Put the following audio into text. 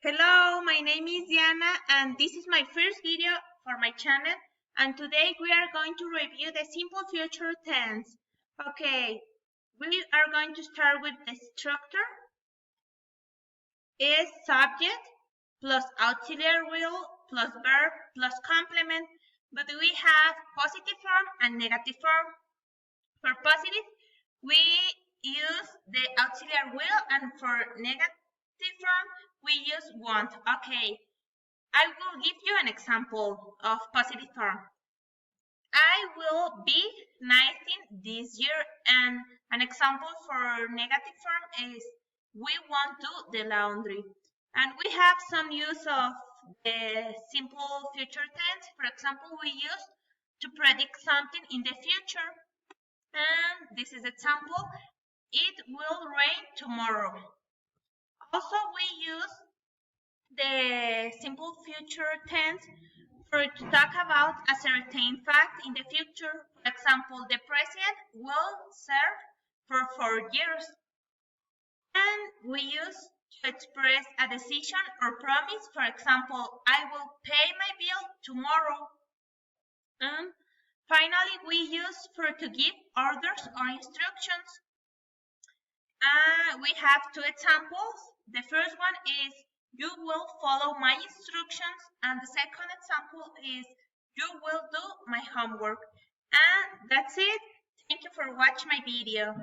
Hello, my name is Diana and this is my first video for my channel, and today we are going to review the simple future tense. Okay, we are going to start with the structure. Is subject plus auxiliary will plus verb plus complement, but we have positive form and negative form. For positive, we use the auxiliary will, and for negative form, we use want. Okay, I will give you an example of positive form. I will be 19 this year, and an example for negative form is we won't do the laundry. And we have some use of the simple future tense. For example, we use to predict something in the future. And this is example, it will rain tomorrow. Also, we use the simple future tense to talk about a certain fact in the future. For example, the president will serve for 4 years. And we use to express a decision or promise. For example, I will pay my bill tomorrow. And finally, we use for to give orders or instructions. We have two examples. The first one is you will follow my instructions, and the second example is you will do my homework. And that's it. Thank you for watching my video.